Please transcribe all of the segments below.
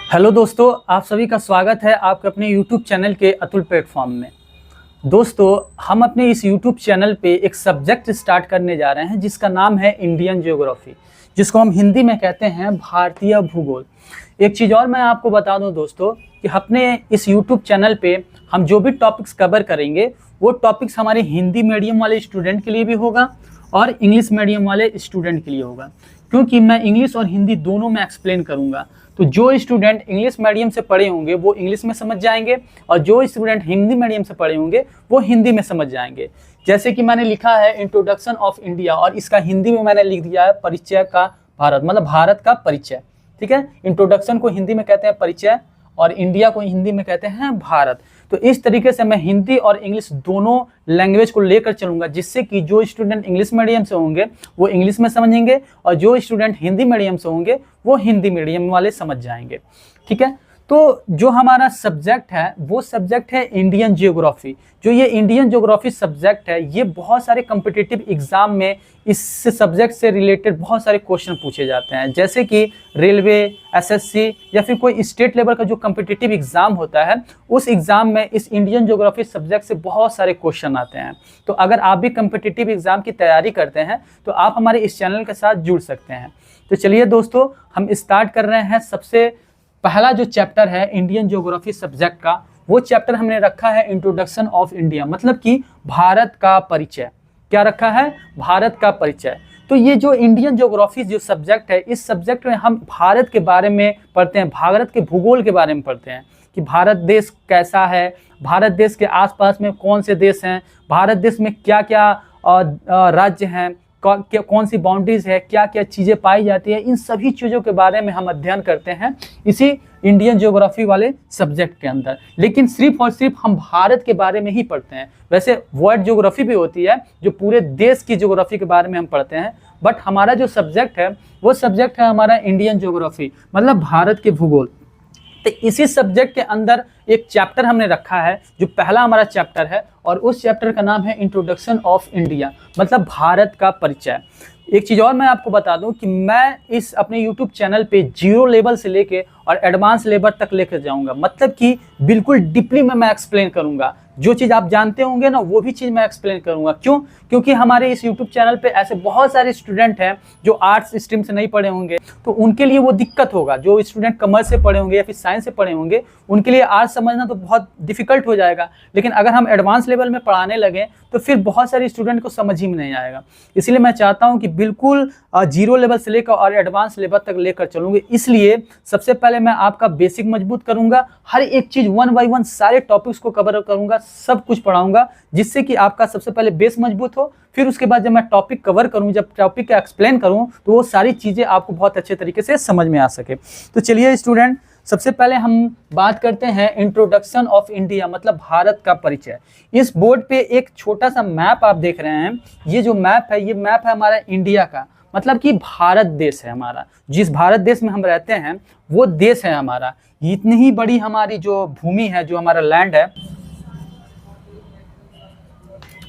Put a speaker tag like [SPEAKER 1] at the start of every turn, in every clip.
[SPEAKER 1] Hello दोस्तों, आप सभी का स्वागत है आपके अपने YouTube चैनल के अतुल प्लेटफॉर्म में। दोस्तों, हम अपने इस YouTube चैनल पे एक सब्जेक्ट स्टार्ट करने जा रहे हैं जिसका नाम है इंडियन ज्योग्राफी, जिसको हम हिंदी में कहते हैं भारतीय भूगोल। एक चीज़ और मैं आपको बता दूं दोस्तों कि अपने इस YouTube चैनल पे हम जो भी टॉपिक्स कवर करेंगे वो टॉपिक्स हमारे हिंदी मीडियम वाले स्टूडेंट के लिए भी होगा और इंग्लिश मीडियम वाले स्टूडेंट के लिए होगा, क्योंकि मैं इंग्लिश और हिंदी दोनों में एक्सप्लेन करूँगा। तो जो स्टूडेंट इंग्लिश मीडियम से पढ़े होंगे वो इंग्लिश में समझ जाएंगे और जो स्टूडेंट हिंदी मीडियम से पढ़े होंगे वो हिंदी में समझ जाएंगे। जैसे कि मैंने लिखा है इंट्रोडक्शन ऑफ इंडिया और इसका हिंदी में मैंने लिख दिया है परिचय का भारत, मतलब भारत का परिचय। ठीक है, इंट्रोडक्शन को हिंदी में कहते हैं परिचय और इंडिया को हिंदी में कहते हैं भारत। तो इस तरीके से मैं हिंदी और इंग्लिश दोनों लैंग्वेज को लेकर चलूंगा, जिससे कि जो स्टूडेंट इंग्लिश मीडियम से होंगे वो इंग्लिश में समझेंगे और जो स्टूडेंट हिंदी मीडियम से होंगे वो हिंदी मीडियम वाले समझ जाएंगे। ठीक है, तो जो हमारा सब्जेक्ट है वो सब्जेक्ट है इंडियन ज्योग्राफी। जो ये इंडियन ज्योग्राफी सब्जेक्ट है ये बहुत सारे कम्पिटिटिव एग्जाम में इस सब्जेक्ट से रिलेटेड बहुत सारे क्वेश्चन पूछे जाते हैं, जैसे कि रेलवे, एसएससी या फिर कोई स्टेट लेवल का जो कम्पिटिटिव एग्जाम होता है उस एग्जाम में इस इंडियन ज्योग्राफी सब्जेक्ट से बहुत सारे क्वेश्चन आते हैं। तो अगर आप भी कम्पिटिटिव एग्जाम की तैयारी करते हैं तो आप हमारे इस चैनल के साथ जुड़ सकते हैं। तो चलिए दोस्तों, हम स्टार्ट कर रहे हैं। सबसे पहला जो चैप्टर है इंडियन ज्योग्राफी सब्जेक्ट का, वो चैप्टर हमने रखा है इंट्रोडक्शन ऑफ इंडिया, मतलब कि भारत का परिचय। क्या रखा है? भारत का परिचय। तो ये जो इंडियन ज्योग्राफी जो सब्जेक्ट है, इस सब्जेक्ट में हम भारत के बारे में पढ़ते हैं, भारत के भूगोल के बारे में पढ़ते हैं कि भारत देश कैसा है, भारत देश के आसपास में कौन से देश हैं, भारत देश में क्या क्या राज्य हैं, कौन सी बाउंड्रीज है, क्या क्या चीज़ें पाई जाती है, इन सभी चीज़ों के बारे में हम अध्ययन करते हैं इसी इंडियन ज्योग्राफी वाले सब्जेक्ट के अंदर। लेकिन सिर्फ और सिर्फ हम भारत के बारे में ही पढ़ते हैं। वैसे वर्ल्ड ज्योग्राफी भी होती है जो पूरे देश की ज्योग्राफी के बारे में हम पढ़ते हैं, बट हमारा जो सब्जेक्ट है वो सब्जेक्ट है हमारा इंडियन ज्योग्राफी, मतलब भारत के भूगोल। तो इसी सब्जेक्ट के अंदर एक चैप्टर हमने रखा है जो पहला हमारा चैप्टर है और उस चैप्टर का नाम है इंट्रोडक्शन ऑफ इंडिया, मतलब भारत का परिचय। एक चीज़ और मैं आपको बता दूं कि मैं इस अपने YouTube चैनल पे 0 लेवल से लेके और एडवांस लेवल तक लेकर जाऊंगा, मतलब कि बिल्कुल डीपली में मैं एक्सप्लेन करूंगा। जो चीज़ आप जानते होंगे ना वो भी चीज़ मैं एक्सप्लेन करूंगा। क्यों? क्योंकि हमारे इस YouTube चैनल पे ऐसे बहुत सारे स्टूडेंट हैं जो आर्ट्स स्ट्रीम से नहीं पढ़े होंगे, तो उनके लिए वो दिक्कत होगा। जो स्टूडेंट कॉमर्स से पढ़े होंगे या फिर साइंस से पढ़े होंगे उनके लिए आर्ट्स समझना तो बहुत डिफिकल्ट हो जाएगा, लेकिन अगर हम एडवांस लेवल में पढ़ाने लगे तो फिर बहुत सारे स्टूडेंट को समझ ही में नहीं आएगा। इसलिए मैं चाहता हूँ कि बिल्कुल 0 लेवल से लेकर और एडवांस लेवल तक लेकर चलूँगी। इसलिए सबसे पहले मैं आपका बेसिक मजबूत करूँगा, हर एक चीज़ 1 बाय 1 सारे टॉपिक्स को कवर करूँगा, सब कुछ पढ़ाऊँगा, जिससे कि आपका सबसे पहले बेस मजबूत हो। फिर उसके बाद जब मैं टॉपिक कवर करूँ, जब टॉपिक का एक्सप्लेन करूँ, तो वो सारी चीज़ें आपको बहुत अच्छे तरीके से समझ में आ सके। तो चलिए स्टूडेंट, सबसे पहले हम बात करते हैं इंट्रोडक्शन ऑफ इंडिया, मतलब भारत का परिचय। इस बोर्ड पे एक छोटा सा मैप आप देख रहे हैं। ये जो मैप है, ये मैप है हमारा इंडिया का, मतलब कि भारत देश है हमारा। जिस भारत देश में हम रहते हैं वो देश है हमारा। इतनी ही बड़ी हमारी जो भूमि है, जो हमारा लैंड है,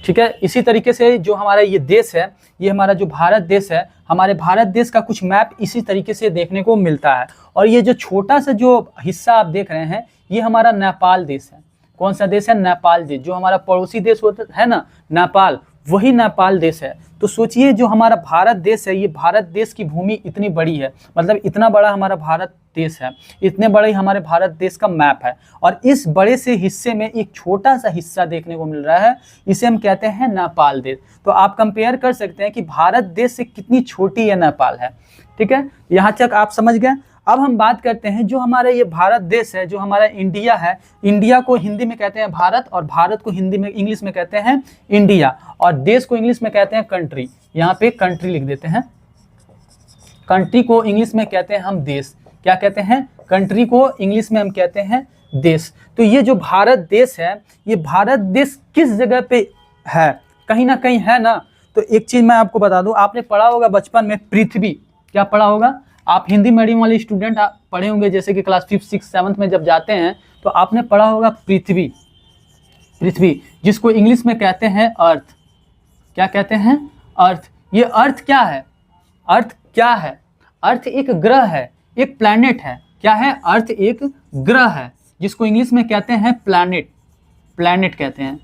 [SPEAKER 1] ठीक है। इसी तरीके से जो हमारा ये देश है, ये हमारा जो भारत देश है, हमारे भारत देश का कुछ मैप इसी तरीके से देखने को मिलता है। और ये जो छोटा सा जो हिस्सा आप देख रहे हैं, ये हमारा नेपाल देश है। कौन सा देश है? नेपाल देश। जो हमारा पड़ोसी देश होता है ना, नेपाल, वही नेपाल देश है। तो सोचिए जो हमारा भारत देश है, ये भारत देश की भूमि इतनी बड़ी है, मतलब इतना बड़ा हमारा भारत देश है, इतने बड़े हमारे भारत देश का मैप है। और इस बड़े से हिस्से में एक छोटा सा हिस्सा देखने को मिल रहा है, इसे हम कहते हैं नेपाल देश। तो आप कंपेयर कर सकते हैं कि भारत देश से कितनी छोटी ये नेपाल है। ठीक है, यहाँ तक आप समझ गए। अब हम बात करते हैं जो हमारा ये भारत देश है, जो हमारा इंडिया है, इंडिया को हिंदी में कहते हैं भारत और भारत को हिंदी में इंग्लिश में कहते हैं इंडिया, और देश को इंग्लिश में कहते हैं कंट्री। यहाँ पे कंट्री लिख देते हैं। कंट्री को इंग्लिश में कहते हैं हम देश। क्या कहते हैं? कंट्री को इंग्लिश में हम कहते हैं देश। तो ये जो भारत देश है, ये भारत देश किस जगह पे है? कहीं ना कहीं है ना। तो एक चीज़ मैं आपको बता दूं, आपने पढ़ा होगा बचपन में पृथ्वी। क्या पढ़ा होगा? आप हिंदी मीडियम वाले स्टूडेंट पढ़े होंगे, जैसे कि क्लास 5, 6, 7 में जब जाते हैं तो आपने पढ़ा होगा पृथ्वी। पृथ्वी जिसको इंग्लिश में कहते हैं अर्थ। क्या कहते हैं? अर्थ। ये अर्थ क्या है? अर्थ क्या है? अर्थ एक ग्रह है, एक प्लैनेट है। क्या है? अर्थ एक ग्रह है जिसको इंग्लिश में कहते हैं प्लैनेट। प्लैनेट कहते हैं,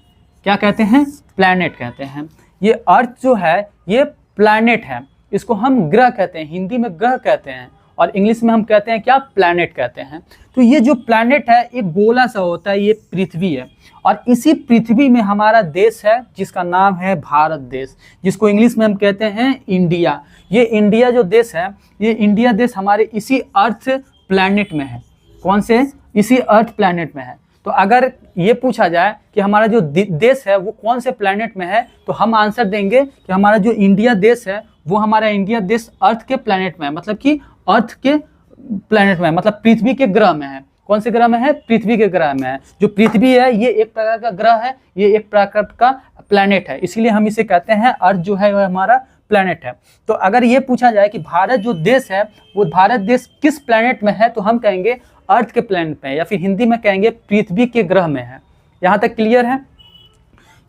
[SPEAKER 1] क्या कहते हैं? प्लैनेट कहते हैं। ये अर्थ जो है ये प्लैनेट है, इसको हम ग्रह कहते हैं, हिंदी में ग्रह कहते हैं और इंग्लिश में हम कहते हैं क्या? प्लैनेट कहते हैं। तो ये जो प्लैनेट है एक गोला सा होता है, ये पृथ्वी है और इसी पृथ्वी में हमारा देश है जिसका नाम है भारत देश, जिसको इंग्लिश में हम कहते हैं इंडिया। ये इंडिया जो देश है, ये इंडिया देश हमारे इसी अर्थ प्लैनेट में है। कौन से? इसी अर्थ प्लैनेट में है। तो अगर ये पूछा जाए कि हमारा जो देश है वो कौन से प्लैनेट में है, तो हम आंसर देंगे कि हमारा जो इंडिया देश है वो हमारा इंडिया देश अर्थ के प्लैनेट में है, मतलब कि अर्थ के प्लैनेट में है, मतलब पृथ्वी के ग्रह में है। कौन से ग्रह में है? पृथ्वी के ग्रह में है। जो पृथ्वी है ये एक प्रकार का ग्रह है, ये एक प्रकार का प्लैनेट है, इसीलिए हम इसे कहते हैं अर्थ जो है वह हमारा प्लैनेट है। तो अगर ये पूछा जाए कि भारत जो देश है वो भारत देश किस प्लैनेट में है, तो हम कहेंगे अर्थ के प्लैनेट में है, या फिर हिंदी में कहेंगे पृथ्वी के ग्रह में है। यहाँ तक क्लियर है?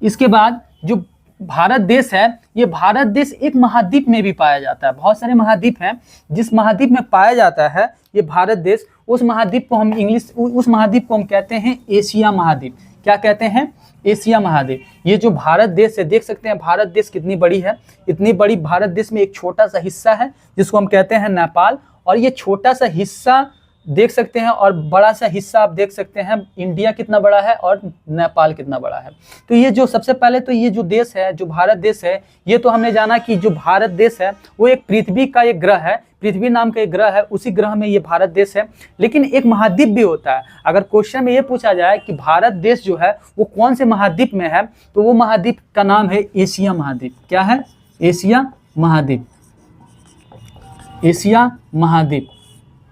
[SPEAKER 1] इसके बाद जो भारत देश है, ये भारत देश एक महाद्वीप में भी पाया जाता है। बहुत सारे महाद्वीप हैं, जिस महाद्वीप में पाया जाता है ये भारत देश, उस महाद्वीप को हम उस महाद्वीप को हम कहते हैं एशिया महाद्वीप। क्या कहते हैं? एशिया महाद्वीप। ये जो भारत देश है, देख सकते हैं भारत देश कितनी बड़ी है। इतनी बड़ी भारत देश में एक छोटा सा हिस्सा है जिसको हम कहते हैं नेपाल, और ये छोटा सा हिस्सा देख सकते हैं और बड़ा सा हिस्सा आप देख सकते हैं इंडिया कितना बड़ा है और नेपाल कितना बड़ा है। तो ये जो सबसे पहले तो ये जो देश है, जो भारत देश है, ये तो हमने जाना कि जो भारत देश है वो एक पृथ्वी का एक ग्रह है, पृथ्वी नाम का एक ग्रह है, उसी ग्रह में ये भारत देश है। लेकिन एक महाद्वीप भी होता है। अगर क्वेश्चन में ये पूछा जाए कि भारत देश जो है वो कौन से महाद्वीप में है, तो वो महाद्वीप का नाम है एशिया महाद्वीप। क्या है? एशिया महाद्वीप। एशिया महाद्वीप।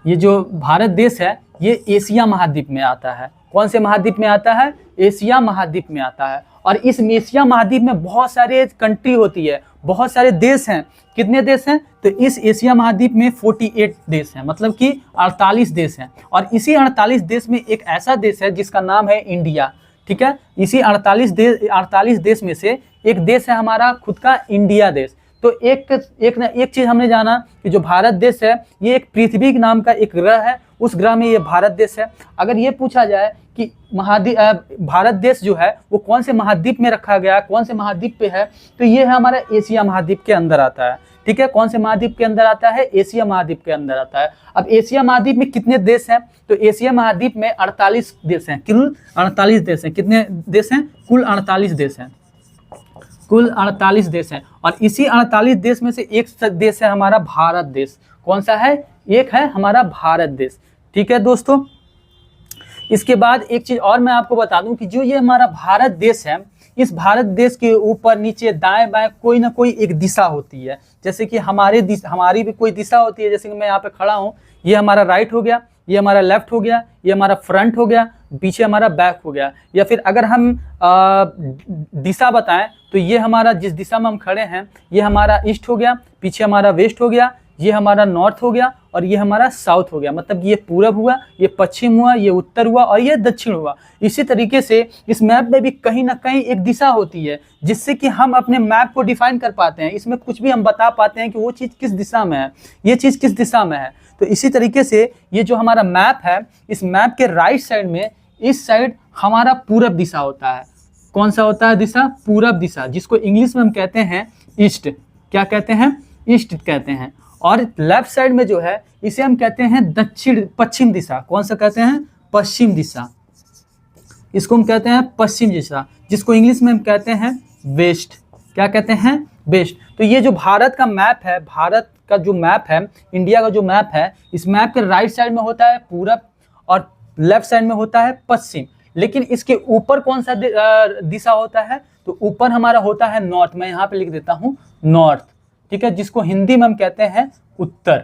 [SPEAKER 1] ये जो भारत देश है ये एशिया महाद्वीप में आता है। कौन से महाद्वीप में आता है? एशिया महाद्वीप में आता है। और इस एशिया महाद्वीप में बहुत सारे कंट्री होती है, बहुत सारे देश हैं। कितने देश हैं? तो इस एशिया महाद्वीप में 48 देश हैं, मतलब कि 48 देश हैं। और इसी 48 देश में एक ऐसा देश है जिसका नाम है इंडिया। ठीक है, इसी 48 देश में से एक देश है हमारा खुद का इंडिया देश। तो एक चीज हमने जाना कि जो भारत देश है ये एक पृथ्वी नाम का एक ग्रह है, उस ग्रह में ये भारत देश है। अगर ये पूछा जाए कि भारत देश जो है वो कौन से महाद्वीप में रखा गया है, कौन से महाद्वीप पे है, तो ये है हमारा एशिया महाद्वीप के अंदर आता है। ठीक है, कौन से महाद्वीप के अंदर आता है? एशिया महाद्वीप के अंदर आता है। अब एशिया महाद्वीप में कितने देश हैं? तो एशिया महाद्वीप में 48 देश हैं। कुल 48 देश हैं। कितने देश हैं? कुल 48 देश हैं। कुल 48 देश हैं। और इसी 48 देश में से एक देश है हमारा भारत देश। कौन सा है? एक है हमारा भारत देश। ठीक है दोस्तों, इसके बाद एक चीज और मैं आपको बता दूं कि जो ये हमारा भारत देश है, इस भारत देश के ऊपर नीचे दाएं बाएं कोई ना कोई एक दिशा होती है। जैसे कि हमारी भी कोई दिशा होती है। जैसे कि मैं यहाँ पे खड़ा हूँ, ये हमारा राइट हो गया, ये हमारा लेफ्ट हो गया, ये हमारा फ्रंट हो गया, पीछे हमारा बैक हो गया। या फिर अगर हम दिशा बताएं तो ये हमारा जिस दिशा में हम खड़े हैं ये हमारा ईस्ट हो गया, पीछे हमारा वेस्ट हो गया, ये हमारा नॉर्थ हो गया और ये हमारा साउथ हो गया। मतलब ये पूरब हुआ, ये पश्चिम हुआ, ये उत्तर हुआ और ये दक्षिण हुआ। इसी तरीके से इस मैप में भी कहीं ना कहीं एक दिशा होती है जिससे कि हम अपने मैप को डिफाइन कर पाते हैं। इसमें कुछ भी हम बता पाते हैं कि वो चीज़ किस दिशा में है, ये चीज़ किस दिशा में है। तो इसी तरीके से ये जो हमारा मैप है, इस मैप के राइट साइड में इस साइड हमारा पूरब दिशा होता है। कौन सा होता है दिशा? पूरब दिशा, जिसको इंग्लिश में हम कहते हैं ईस्ट। क्या कहते हैं? ईस्ट कहते हैं। और लेफ्ट साइड में जो है इसे हम कहते हैं दक्षिण पश्चिम दिशा। कौन सा कहते हैं? पश्चिम दिशा। इसको हम कहते हैं पश्चिम दिशा, जिसको इंग्लिश में हम कहते हैं वेस्ट। क्या कहते हैं? वेस्ट। तो ये जो भारत का मैप है, भारत का जो मैप है, इंडिया का जो मैप है, इस मैप के राइट साइड में होता है पूरब और लेफ्ट साइड में होता है पश्चिम। लेकिन इसके ऊपर कौन सा दिशा होता है? तो ऊपर हमारा होता है नॉर्थ। मैं यहाँ पे लिख देता हूँ नॉर्थ। ठीक है, जिसको हिंदी में हम कहते हैं उत्तर।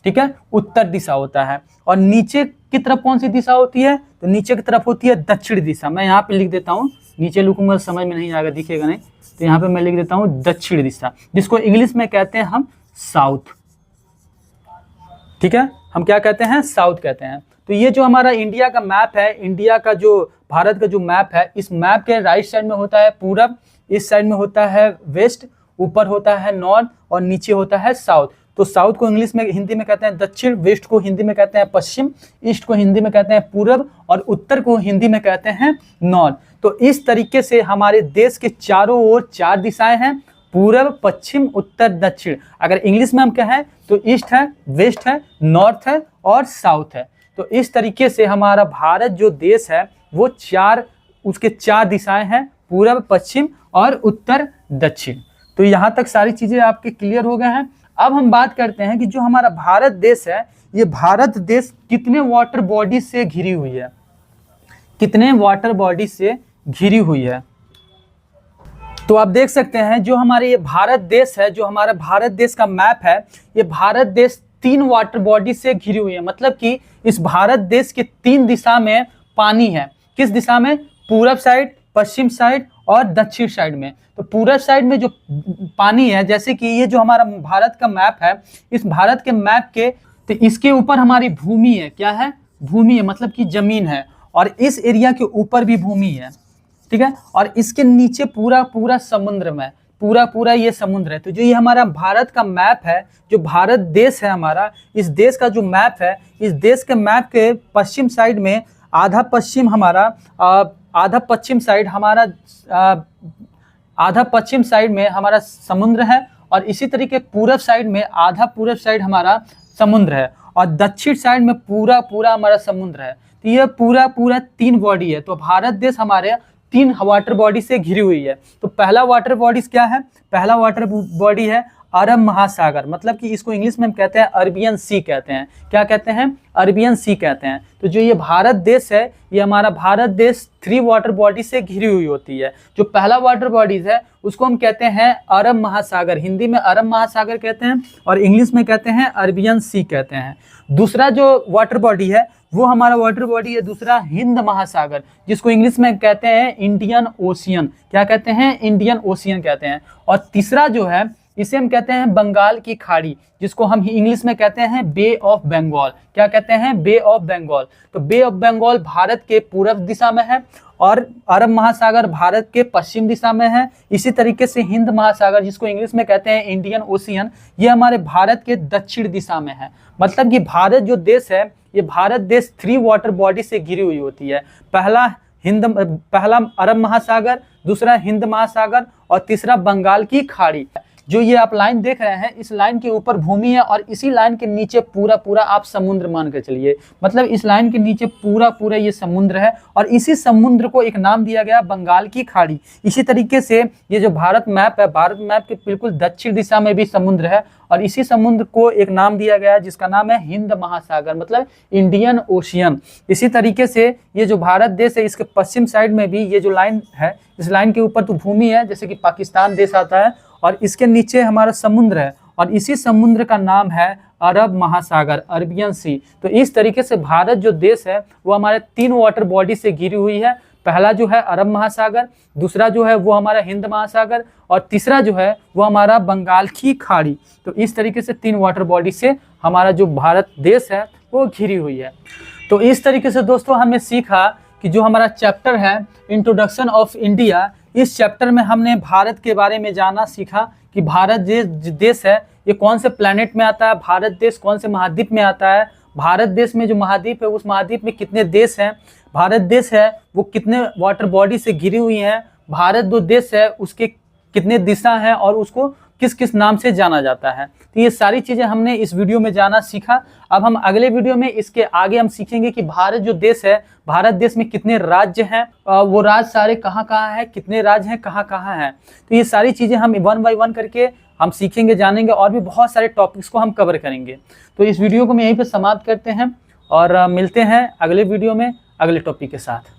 [SPEAKER 1] ठीक है, उत्तर दिशा होता है। और नीचे की तरफ कौन सी दिशा होती है? तो नीचे की तरफ होती है दक्षिण दिशा। मैं यहाँ पे लिख देता हूँ, नीचे लिखूंगा समझ में नहीं आएगा, दिखेगा नहीं, तो यहाँ पे मैं लिख देता हूँ दक्षिण दिशा, जिसको इंग्लिश में कहते हैं हम साउथ। ठीक है, हम क्या कहते हैं? साउथ कहते हैं। तो ये जो हमारा इंडिया का मैप है, इंडिया का जो भारत का जो मैप है, इस मैप के राइट साइड में होता है पूरब, इस साइड में होता है वेस्ट, ऊपर होता है नॉर्थ और नीचे होता है साउथ। तो साउथ को इंग्लिश में हिंदी में कहते हैं दक्षिण, वेस्ट को हिंदी में कहते हैं पश्चिम, ईस्ट को हिंदी में कहते हैं पूरब और उत्तर को हिंदी में कहते हैं नॉर्थ। तो इस तरीके से हमारे देश के चारों ओर 4 दिशाएं हैं, पूरब, पश्चिम, उत्तर, दक्षिण। अगर इंग्लिश में हम कहें तो ईस्ट है, वेस्ट है, नॉर्थ है और साउथ है। तो इस तरीके से हमारा भारत जो देश है वो उसके 4 दिशाएं हैं, पूरब, पश्चिम और उत्तर, दक्षिण। तो यहाँ तक सारी चीज़ें आपके क्लियर हो गए हैं। अब हम बात करते हैं कि जो हमारा भारत देश है, ये भारत देश कितने वाटर बॉडी से घिरी हुई है, कितने वाटर बॉडी से घिरी हुई है। तो आप देख सकते हैं जो हमारे ये भारत देश है, जो हमारा भारत देश का मैप है, ये भारत देश 3 वाटर बॉडी से घिरी हुई है। मतलब कि इस भारत देश के 3 दिशा में पानी है। किस दिशा में? पूरब साइड, पश्चिम साइड और दक्षिण साइड में। तो पूरब साइड में जो पानी है, जैसे कि ये जो हमारा भारत का मैप है, इस भारत के मैप के तो इसके ऊपर हमारी भूमि है। क्या है? भूमि है, मतलब कि जमीन है। और इस एरिया के ऊपर भी भूमि है, ठीक है। और इसके नीचे पूरा समुद्र में पूरा ये समुद्र है। तो जो ये हमारा भारत का मैप है, जो भारत देश है हमारा, इस देश का जो मैप है, इस देश के मैप के पश्चिम साइड में आधा पश्चिम साइड में हमारा समुद्र है और इसी तरीके पूरब साइड में आधा पूरब साइड हमारा समुद्र है और दक्षिण साइड में पूरा हमारा समुद्र है। तो ये पूरा 3 बॉडी है। तो भारत देश हमारे 3 वाटर बॉडी से घिरी हुई है। तो पहला वाटर बॉडी क्या है? पहला वाटर बॉडी है अरब महासागर, मतलब कि इसको इंग्लिश में हम कहते हैं अरबियन सी कहते हैं। क्या कहते हैं? अरबियन सी कहते हैं। तो जो ये भारत देश है, ये हमारा भारत देश 3 वाटर बॉडी से घिरी हुई होती है। जो पहला वाटर बॉडीज है उसको हम कहते हैं अरब महासागर, हिंदी में अरब महासागर कहते हैं और इंग्लिश में कहते हैं अरबियन सी कहते हैं। दूसरा जो वाटर बॉडी है वो हमारा वाटर बॉडी है दूसरा हिंद महासागर, जिसको इंग्लिश में कहते हैं इंडियन ओशियन। क्या कहते हैं? इंडियन ओशियन कहते हैं। और तीसरा जो है इसे हम कहते हैं बंगाल की खाड़ी, जिसको हम इंग्लिश में कहते हैं बे ऑफ बंगाल। क्या कहते हैं? बे ऑफ बंगाल। तो बे ऑफ बंगाल भारत के पूर्व दिशा में है और अरब महासागर भारत के पश्चिम दिशा में है। इसी तरीके से हिंद महासागर, जिसको इंग्लिश में कहते हैं इंडियन ओशियन, ये हमारे भारत के दक्षिण दिशा में है। मतलब कि भारत जो देश है, ये भारत देश 3 वाटर बॉडी से घिरी हुई होती है। पहला अरब महासागर, दूसरा हिंद महासागर और तीसरा बंगाल की खाड़ी। जो ये आप लाइन देख रहे हैं, इस लाइन के ऊपर भूमि है और इसी लाइन के नीचे पूरा आप समुद्र मान कर चलिए। मतलब इस लाइन के नीचे पूरा ये समुद्र है और इसी समुद्र को एक नाम दिया गया बंगाल की खाड़ी। इसी तरीके से ये जो भारत मैप है, भारत मैप के बिल्कुल दक्षिण दिशा में भी समुद्र है और इसी समुद्र को एक नाम दिया गया जिसका नाम है हिंद महासागर, मतलब इंडियन ओशियन। इसी तरीके से ये जो भारत देश है, इसके पश्चिम साइड में भी ये जो लाइन है, इस लाइन के ऊपर तो भूमि है, जैसे कि पाकिस्तान देश आता है और इसके नीचे हमारा समुद्र है और इसी समुद्र का नाम है अरब महासागर, अरबियन सी। तो इस तरीके से भारत जो देश है वो हमारे 3 वाटर बॉडी से घिरी हुई है। पहला जो है अरब महासागर, दूसरा जो है वो हमारा हिंद महासागर और तीसरा जो है वो हमारा बंगाल की खाड़ी। तो इस तरीके से 3 वाटर बॉडी से हमारा जो भारत देश है वो घिरी हुई है। तो इस तरीके से दोस्तों हमने सीखा कि जो हमारा चैप्टर है इंट्रोडक्शन ऑफ इंडिया, इस चैप्टर में हमने भारत के बारे में जाना सीखा कि भारत देश है ये कौन से प्लैनेट में आता है, भारत देश कौन से महाद्वीप में आता है, भारत देश में जो महाद्वीप है उस महाद्वीप में कितने देश हैं, भारत देश है वो कितने वाटर बॉडी से घिरी हुई हैं, भारत जो देश है उसके कितने दिशा हैं और उसको किस किस नाम से जाना जाता है। तो ये सारी चीज़ें हमने इस वीडियो में जाना सीखा। अब हम अगले वीडियो में इसके आगे हम सीखेंगे कि भारत जो देश है, भारत देश में कितने राज्य हैं, वो राज्य सारे कहाँ हैं, कितने राज्य हैं, कहाँ हैं। तो ये सारी चीज़ें हम 1 बाय 1 करके हम सीखेंगे, जानेंगे और भी बहुत सारे टॉपिक्स को हम कवर करेंगे। तो इस वीडियो को मैं यहीं पर समाप्त करते हैं और मिलते हैं अगले वीडियो में अगले टॉपिक के साथ।